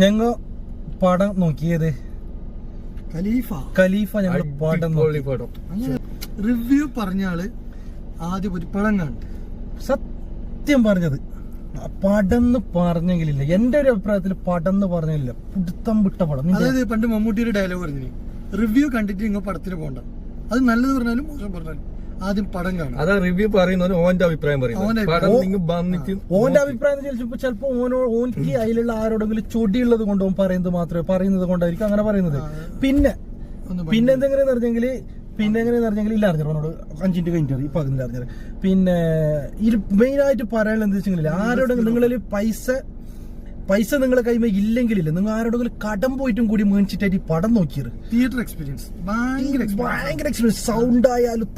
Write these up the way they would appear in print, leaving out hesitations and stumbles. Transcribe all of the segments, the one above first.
ഞങ്ങ പടം നോക്കിയത് ഖലീഫ ഞങ്ങൾ പടം റിവ്യൂ പറഞ്ഞാള് ആദ്യം ഒരു പടം കണ്ട് സത്യം പറഞ്ഞത് പടം എന്ന് പറഞ്ഞെങ്കിലില്ല. എന്റെ ഒരു അഭിപ്രായത്തിൽ പടം എന്ന് പറഞ്ഞില്ല, പുടുത്തം വിട്ട പടം. അതായത് പണ്ട് മമ്മൂട്ടിയുടെ ഡയലോഗ് പറഞ്ഞു, റിവ്യൂ കണ്ടിട്ട് നിങ്ങൾ പടത്തിന് പോകണ്ട, അത് നല്ലത് പറഞ്ഞാലും മോശം പറഞ്ഞാലും ആദ്യം പടം കാണും. അതാ റിവ്യൂ പറയുന്നവര് ഓന്റെ അഭിപ്രായം ഓന്റെ അഭിപ്രായം ചിലപ്പോ ഓൻക്ക് അതിലുള്ള ആരോടെങ്കിലും ചൊടിയുള്ളത് കൊണ്ട് ഓൻ പറയുന്നത് കൊണ്ടായിരിക്കും അങ്ങനെ പറയുന്നത്. പിന്നെ എന്തെങ്കിലും പറഞ്ഞെങ്കിൽ ഇല്ല അറിഞ്ഞു അവനോട് 5 മിനിറ്റ് കഴിഞ്ഞിട്ട് ഇപ്പൊ അതിന്റെ അറിഞ്ഞത്. പിന്നെ ഇത് മെയിൻ ആയിട്ട് പറയാനുള്ള എന്താ വെച്ചെങ്കിൽ ആരോടെങ്കിലും നിങ്ങളിൽ പൈസ നിങ്ങളെ കൈമ ഇല്ലെങ്കിലില്ല, നിങ്ങൾ ആരോടെങ്കിലും കടം പോയിട്ടും കൂടി മേടിച്ചിട്ടായിട്ട് ഈ പടം നോക്കിയത്. തിയേറ്റർ എക്സ്പീരിയൻസ് ഭയങ്കര എക്സ്പീരിയൻസ്. സൗണ്ട് ആയാലും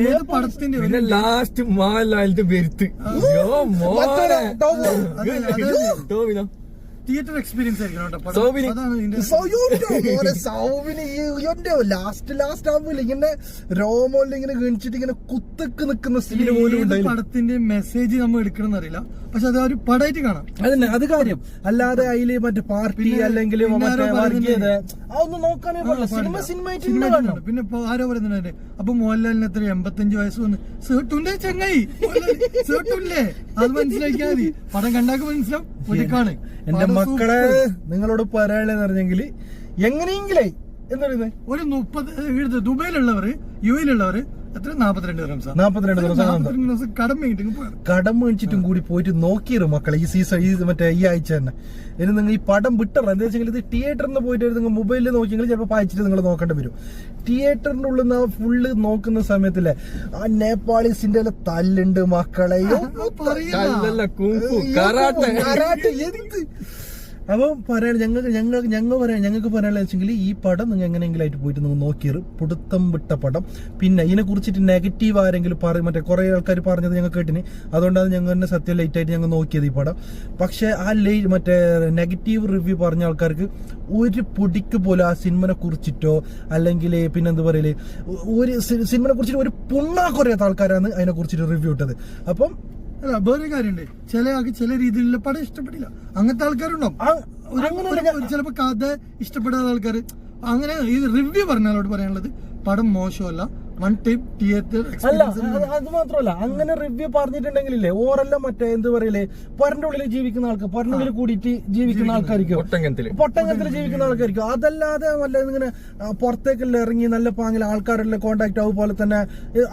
ഏത് പടത്തിന്റെ ലാസ്റ്റ് മാലിന്റെ വരുത്ത് തിയേറ്റർ എക്സ്പീരിയൻസ് ആയിരിക്കണം. ലാസ്റ്റ് ആവുമില്ല ഇങ്ങനെ രോമോല് ഇങ്ങനെ ഗണിച്ചിട്ട് ഇങ്ങനെ കുത്തക്ക് നിൽക്കുന്ന സീന് പോലും. പടത്തിന്റെ മെസ്സേജ് നമ്മൾ എടുക്കണം അറിയില്ല, പക്ഷെ അത് ഒരു പടമായിട്ട് കാണാം. അതന്നെ അത് കാര്യം. അല്ലാതെ അതില് മറ്റേ പാർട്ടി അല്ലെങ്കിൽ അതൊന്നും നോക്കാനേ പാടില്ല. സിനിമ. പിന്നെ ഇപ്പൊ ആരോ പറയുന്നുണ്ട്, അപ്പൊ മോഹൻലാലിന് എത്ര 85 വയസ്സ് വന്ന് സേട്ടുണ്ടേ ചങ്ങായി, സേട്ടില്ലേ, അത് മനസ്സിലാക്കിയാൽ മതി. പടം കണ്ടാക്ക് മനസ്സിലാവും. ഒരിക്കാണ് എന്റെ മക്കളെ നിങ്ങളോട് പറയാനുള്ളതെന്ന് പറഞ്ഞെങ്കിൽ എങ്ങനെയെങ്കിലേ എന്താ പറയുന്നത്, ഒരു 30 ദുബൈയിലുള്ളവര് UAE-ലുള്ളവര് എത്ര 42 ദിവസം കടം മേടിച്ചിട്ടും കൂടി പോയിട്ട് നോക്കിയത് മക്കളെ ഈ സീസൺ ഈ ആഴ്ച തന്നെ. ഇനി നിങ്ങൾ ഈ പടം വിട്ടറ എന്താ വെച്ചെങ്കിൽ ഇത് തിയേറ്ററിൽ പോയിട്ട് നിങ്ങൾ മൊബൈലിൽ നോക്കിയെങ്കിൽ ചിലപ്പോൾ പായിച്ചിട്ട് നിങ്ങൾ നോക്കേണ്ടി വരും. തിയേറ്ററിന്റെ ഉള്ളിൽ നിന്ന് ഫുള്ള് നോക്കുന്ന സമയത്തില്ലേ ആ നേപ്പാളീസിന്റെ തല്ലുണ്ട് മക്കളെയോ. അപ്പം പറയാൻ ഞങ്ങൾക്ക് പറയാനുള്ള വെച്ചെങ്കിൽ ഈ പടം നിങ്ങൾ എങ്ങനെയെങ്കിലും ആയിട്ട് പോയിട്ട് നിങ്ങൾ നോക്കിയത് പുടുത്തം വിട്ട പടം. പിന്നെ ഇതിനെ കുറിച്ചിട്ട് നെഗറ്റീവ് ആരെങ്കിലും മറ്റേ കുറെ ആൾക്കാർ പറഞ്ഞത് ഞങ്ങൾ കേട്ടിന്, അതുകൊണ്ടാണ് ഞങ്ങൾ തന്നെ സത്യം ലേറ്റായിട്ട് ഞങ്ങൾ നോക്കിയത് ഈ പടം. പക്ഷെ ആ മറ്റേ നെഗറ്റീവ് റിവ്യൂ പറഞ്ഞ ആൾക്കാർക്ക് ഒരു പൊടിക്ക് പോലും ആ സിനിമനെ കുറിച്ചിട്ടോ അല്ലെങ്കിൽ പിന്നെന്താ പറയല് ഒരു സിനിമനെ കുറിച്ചിട്ട് ഒരു പുണ്ണാക്കൊറിയാത്ത ആൾക്കാരാണ് അതിനെ കുറിച്ചിട്ട് റിവ്യൂ ഇട്ടത്. അപ്പം അല്ല വേറെ കാര്യമുണ്ട്, ചില രീതിയിലുള്ള പടം ഇഷ്ടപ്പെട്ടില്ല, അങ്ങനത്തെ ആൾക്കാരുണ്ടാവും. ചിലപ്പോ കഥ ഇഷ്ടപ്പെടാത്ത ആൾക്കാർ അങ്ങനെ ഈ റിവ്യൂ പറഞ്ഞാലോട് പറയാനുള്ളത് പടം മോശമല്ല, വൺ ടൈം തിയേറ്റർ അല്ല. അത് മാത്രമല്ല അങ്ങനെ റിവ്യൂ പറഞ്ഞിട്ടുണ്ടെങ്കിലേ ഓരെല്ലാം മറ്റേ എന്ത് പറയലേ പൊരന്റെ ഉള്ളിൽ ജീവിക്കുന്ന ആൾക്കാർ, പൊരന്റെ ഉള്ളിൽ കൂടിയിട്ട് ജീവിക്കുന്ന ആൾക്കാർക്കും പൊട്ടങ്കത്തിൽ ജീവിക്കുന്ന ആൾക്കാർക്കും. അതല്ലാതെ വല്ല ഇങ്ങനെ പുറത്തേക്കെല്ലാം ഇറങ്ങി നല്ല പാങ്ങിൽ ആൾക്കാരെല്ലാം കോണ്ടാക്ട് ആവും പോലെ തന്നെ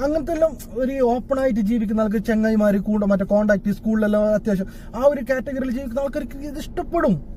അങ്ങനത്തെ എല്ലാം ഒരു ഓപ്പൺ ആയിട്ട് ജീവിക്കുന്ന ആൾക്ക് ചെങ്ങായിമാര് മറ്റേ കോണ്ടാക്ട് സ്കൂളിലെല്ലാം അത്യാവശ്യം ആ ഒരു കാറ്റഗറിയിൽ ജീവിക്കുന്ന ആൾക്കാർക്ക് ഇത് ഇഷ്ടപ്പെടും.